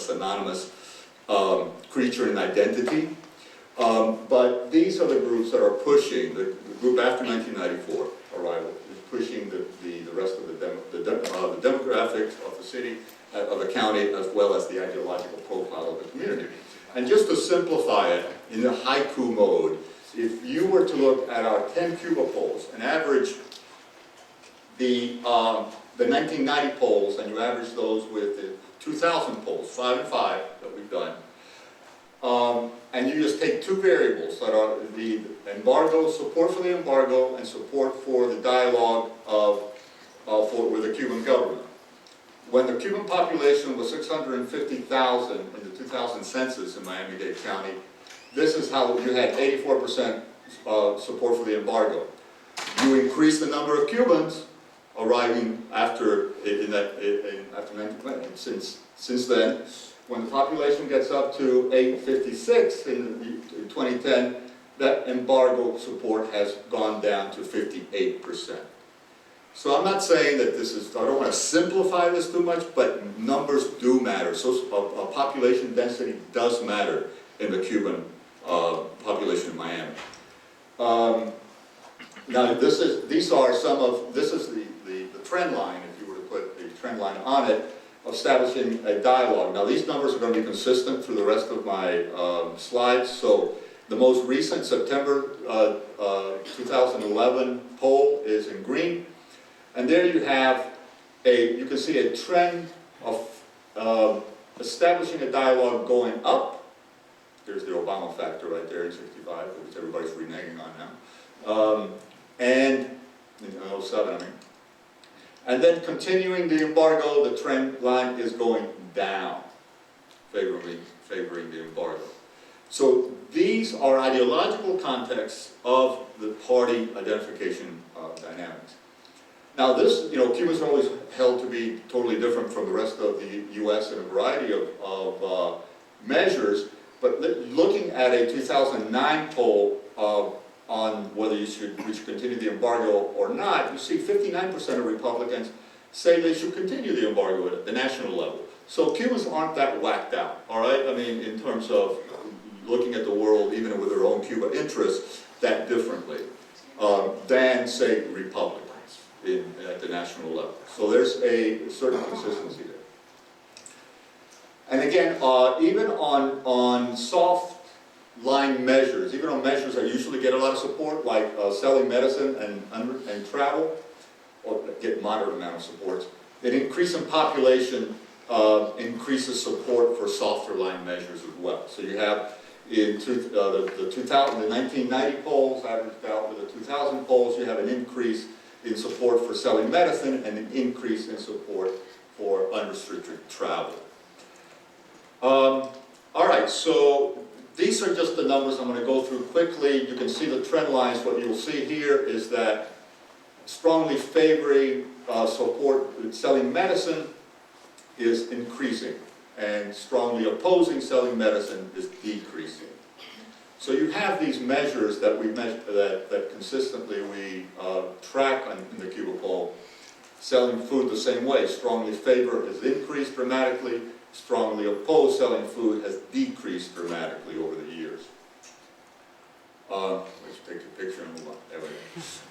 synonymous creature and identity. But these are the groups that are pushing, the group after 1994 arrival is pushing the rest of the demographics of the city, of the county, as well as the ideological profile of the community. And just to simplify it in the haiku mode, if you were to look at our 10 Cuba polls and average the 1990 polls, and you average those with the 2000 polls, 5 and 5 that we've done, and you just take two variables that are the embargo, support for the embargo, and support for the dialogue with the Cuban government. When the Cuban population was 650,000 in the 2000 census in Miami-Dade County, this is how you had 84% support for the embargo. You increase the number of Cubans arriving after 1920. Since then, when the population gets up to 856 in 2010, that embargo support has gone down to 58%. So I'm not saying that this is, I don't want to simplify this too much, but numbers do matter. So population density does matter in the Cuban population in Miami. Now this is the trend line, if you were to put a trend line on it, establishing a dialogue. Now these numbers are going to be consistent through the rest of my slides. So the most recent September 2011 poll is in green. And there you have you can see a trend of establishing a dialogue going up. There's the Obama factor right there in 65, which everybody's reneging on now. And in 07, I mean. And then continuing the embargo, the trend line is going down, favoring the embargo. So these are ideological contexts of the party identification dynamics. Now this, Cubans are always held to be totally different from the rest of the U.S. in a variety of measures, but looking at a 2009 poll on whether we should continue the embargo or not, you see 59% of Republicans say they should continue the embargo at the national level. So Cubans aren't that whacked out, all right? I mean, in terms of looking at the world, even with their own Cuba interests, that differently than, say, Republicans at the national level. So there's a certain consistency there. And again, even on soft line measures, even on measures that usually get a lot of support, like selling medicine and travel, or get moderate amount of support, an increase in population increases support for softer line measures as well. So you have in the 1990 polls averaged out with the 2000 polls, you have an increase in support for selling medicine and an increase in support for unrestricted travel. All right, so these are just the numbers I'm going to go through quickly. You can see the trend lines. What you'll see here is that strongly favoring support selling medicine is increasing, and strongly opposing selling medicine is decreasing. So you have these measures that we that consistently we track in the Cuba poll. Selling food the same way. Strongly favor has increased dramatically. Strongly opposed selling food has decreased dramatically over the years. Let's take a picture and move on. There we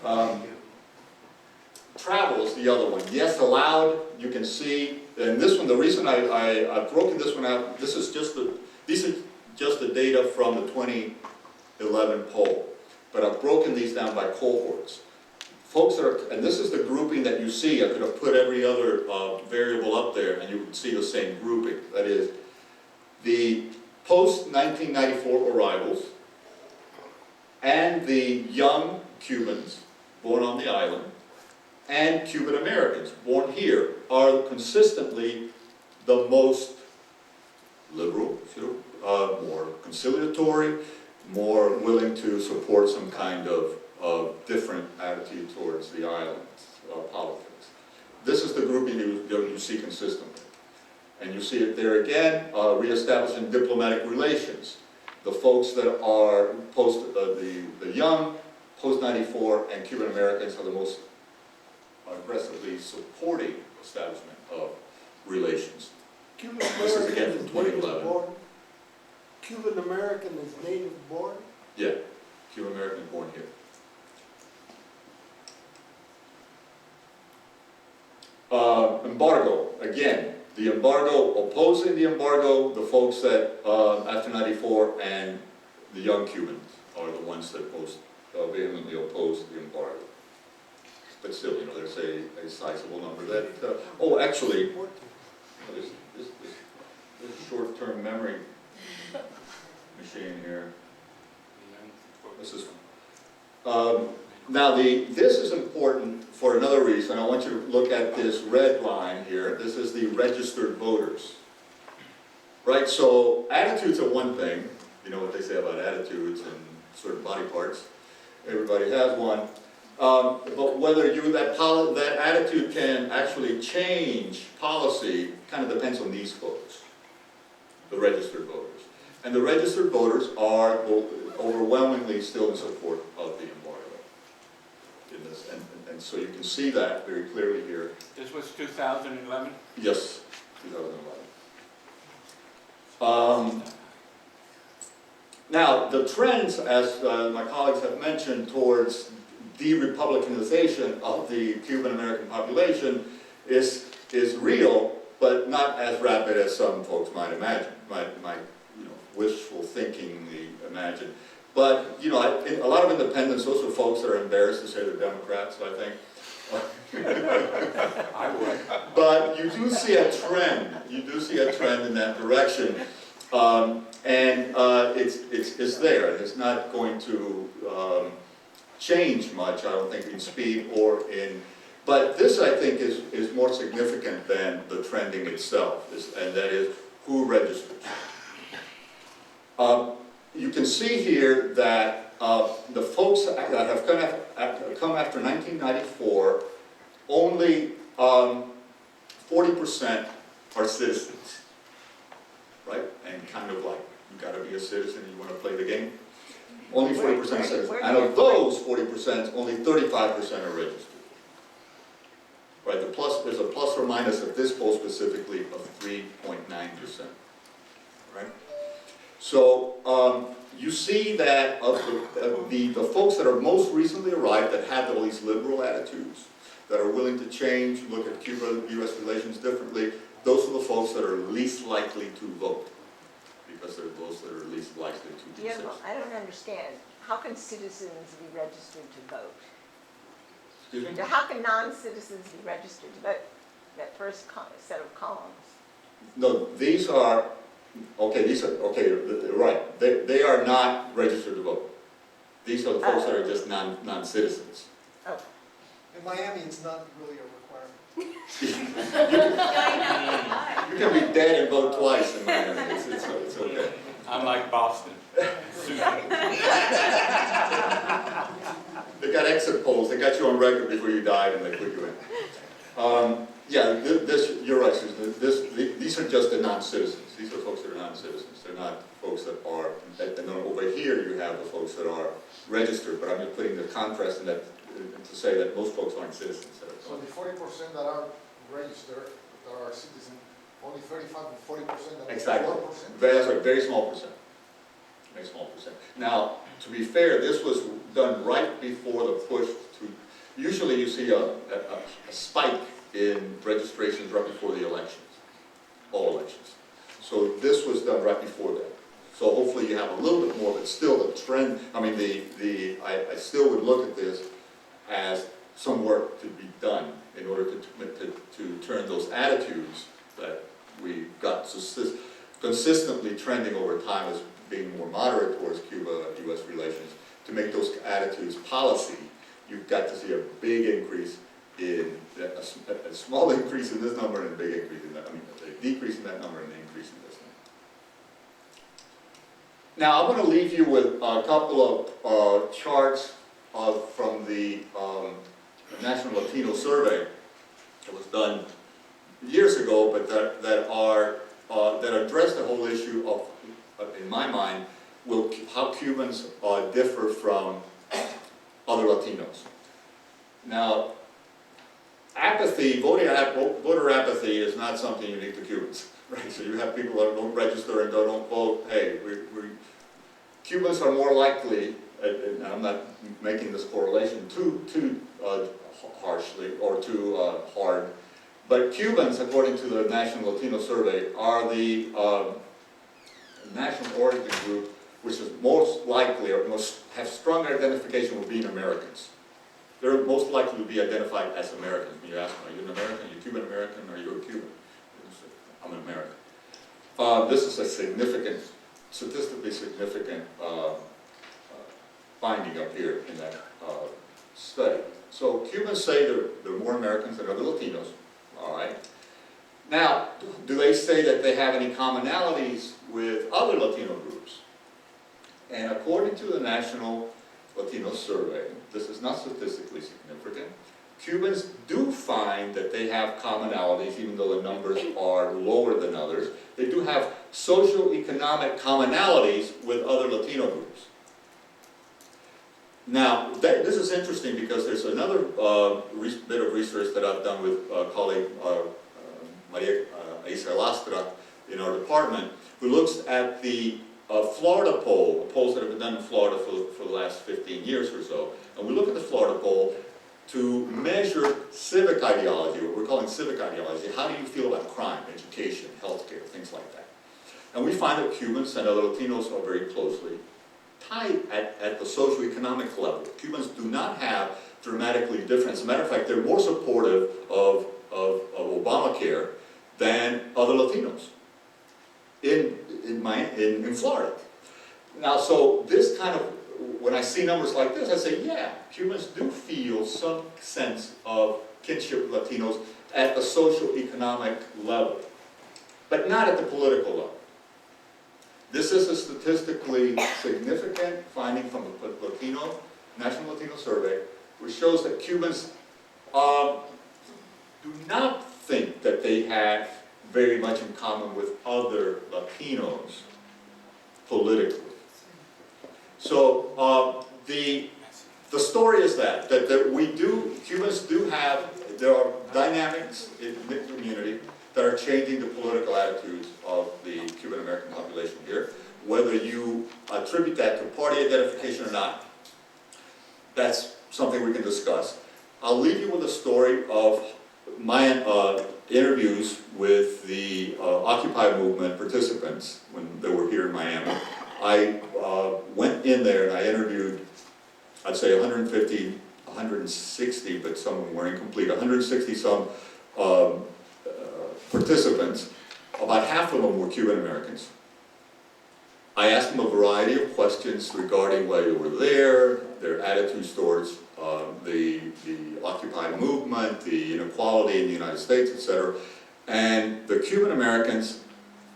go. Travel is the other one. Yes, allowed. You can see, and this one. The reason I've broken this one out. These are just the data from the 2011 poll, but I've broken these down by cohorts. Folks that are, and this is the grouping that you see. I could have put every other variable up there, and you would see the same grouping. That is, the post-1994 arrivals and the young Cubans born on the island and Cuban Americans born here are consistently the most liberal, more conciliatory, more willing to support some kind of different attitude towards the island's politics. This is the grouping you see consistently. And you see it there again, reestablishing diplomatic relations. The folks that are the young, post-94, and Cuban Americans are the most aggressively supporting establishment of relations. Cuban This is again American from is native 2011. born. Cuban American is native born. Yeah, Cuban American born here. Embargo, again, the embargo, opposing the embargo, the folks that, after 94 and the young Cubans are the ones that most vehemently oppose the embargo. But still, you know, there's a sizable number that, oh, actually, this short-term memory machine here. This is, now this is important for another reason. I want you to look at this red line here. This is the registered voters. Right, so attitudes are one thing. You know what they say about attitudes and certain body parts. Everybody has one. But whether that attitude can actually change policy kind of depends on these folks, the registered voters. And the registered voters are overwhelmingly still in support of the embargo. In this, and so you can see that very clearly here. This was 2011? Yes, 2011. Now, the trends, as my colleagues have mentioned, towards de-republicanization of the Cuban-American population is real, but not as rapid as some folks might imagine, might you know, wishful thinkingly imagine. But, you know, a lot of independents, those are folks that are embarrassed to say they're Democrats, I think. I would. But you do see a trend. You do see a trend in that direction. It's there. It's not going to change much, I don't think, in speed or in... But this, I think, is more significant than the trending itself, and that is who registers. You can see here that the folks that have come after 1994, only 40% are citizens, right? And kind of like, you gotta be a citizen, you wanna play the game. Only 40% are citizens. And of those 40%, only 35% are registered. Right, there's a plus or minus at this poll specifically of 3.9%, right? So you see that of the folks that are most recently arrived that have all these liberal attitudes, that are willing to change, look at Cuba-U.S. relations differently, those are the folks that are least likely to vote, because they're those that are least likely to be citizens. I don't understand. How can citizens be registered to vote? Excuse me? How can non-citizens be registered to vote? That first set of columns. No, these are, okay, right. They are not registered to vote. These are the folks that are just non-citizens. Oh. In Miami, it's not really a requirement. You can be dead and vote twice in Miami. It's okay. Unlike Boston. They got exit polls. They got you on record before you died, and they put you in. Yeah, you're right, Susan. These are just the non-citizens. These are folks that are non-citizens. They're not folks that are. And then over here you have the folks that are registered. But I'm just putting the contrast in that to say that most folks aren't citizens. So the 40% that are registered, that are citizens, only 35 and 40% that are Exactly. 4%? That's right, very small percent. Very small percent. Now, to be fair, this was done right before the push to, usually you see a spike in registrations right before the elections, all elections. So this was done right before that. So hopefully you have a little bit more, but still the trend, I mean, I still would look at this as some work to be done in order to turn those attitudes that we got consistently trending over time as being more moderate towards Cuba-U.S. relations, to make those attitudes policy. You've got to see a big increase in, a small increase in this number and a big increase in that, I mean, a decrease in that number and an increase in this number. Now, I'm going to leave you with a couple of charts from the National Latino Survey that was done years ago, but that address the whole issue of, in my mind, how Cubans differ from other Latinos. Now, apathy, voter apathy is not something unique to Cubans. Right, so you have people that don't register and don't vote. Hey, Cubans are more likely, and I'm not making this correlation too harshly or too hard, but Cubans, according to the National Latino Survey, are the national origin group which is most likely or most have stronger identification with being Americans. They're most likely to be identified as Americans. When you ask them, are you an American? Are you Cuban American? Are you a Cuban? I'm an American. This is a significant, statistically significant finding up here in that study. So Cubans say they're more Americans than other Latinos, all right? Now, do they say that they have any commonalities with other Latino groups? And according to the National Latino Survey, this is not statistically significant. Cubans do find that they have commonalities, even though the numbers are lower than others. They do have socio-economic commonalities with other Latino groups. Now, this is interesting because there's another bit of research that I've done with colleague Maria Isa Lastra in our department, who looks at the Florida poll, polls that have been done in Florida for the last 15 years or so. And we look at the Florida poll to measure civic ideology, what we're calling civic ideology. How do you feel about crime, education, healthcare, things like that? And we find that Cubans and other Latinos are very closely tied at the socioeconomic level. Cubans do not have dramatically different. As a matter of fact, they're more supportive of Obamacare than other Latinos in Florida. Now, so this kind of, when I see numbers like this, I say, yeah, Cubans do feel some sense of kinship with Latinos at the social-economic level, but not at the political level. This is a statistically significant finding from the National Latino Survey, which shows that Cubans do not think that they have very much in common with other Latinos politically. So the story is that Cubans do have, there are dynamics in the community that are changing the political attitudes of the Cuban American population here. Whether you attribute that to party identification or not, that's something we can discuss. I'll leave you with a story of my interviews with the Occupy movement participants when they were here in Miami. I went in there and I interviewed, I'd say 150, 160, but some of them were incomplete, 160 some participants. About half of them were Cuban Americans. I asked them a variety of questions regarding why they were there, their attitudes towards the Occupy movement, the inequality in the United States, etc. And the Cuban Americans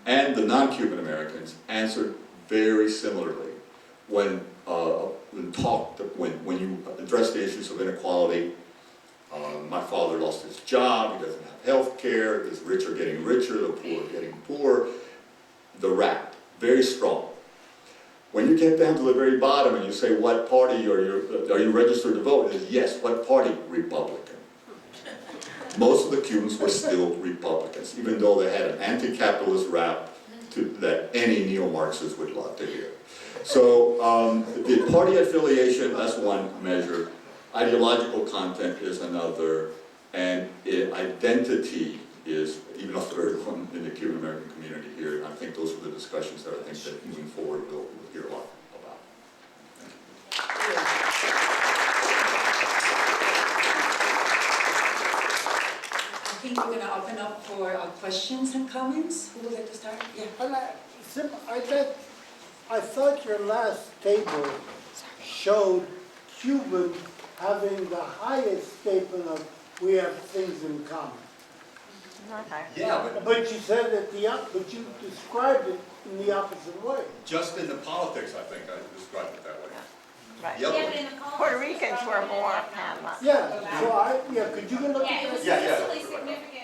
and the non-Cuban Americans answered very similarly when you address the issues of inequality. My father lost his job, he doesn't have health care, the rich are getting richer, the poor are getting poorer. The rap, very strong. When you get down to the very bottom and you say, what party are you registered to vote? It is, yes, what party? Republican. Most of the Cubans were still Republicans, even though they had an anti-capitalist rap that any neo-Marxist would love to hear. So the party affiliation, that's one measure. Ideological content is another, and identity is even a third one in the Cuban American community here. And I think those are the discussions that I think that moving forward we'll hear a lot about. I think we're going to open up for questions and comments. Who would like to start? Yeah. I thought your last table showed Cuban having the highest statement of we have things in common. Okay. Yeah, But you said that but you described it in the opposite way. just in the politics, I think I described it that way. Right. The other one. Puerto Ricans were more Panama. Yeah, so could you look at that? Yeah, yeah. Statistically significant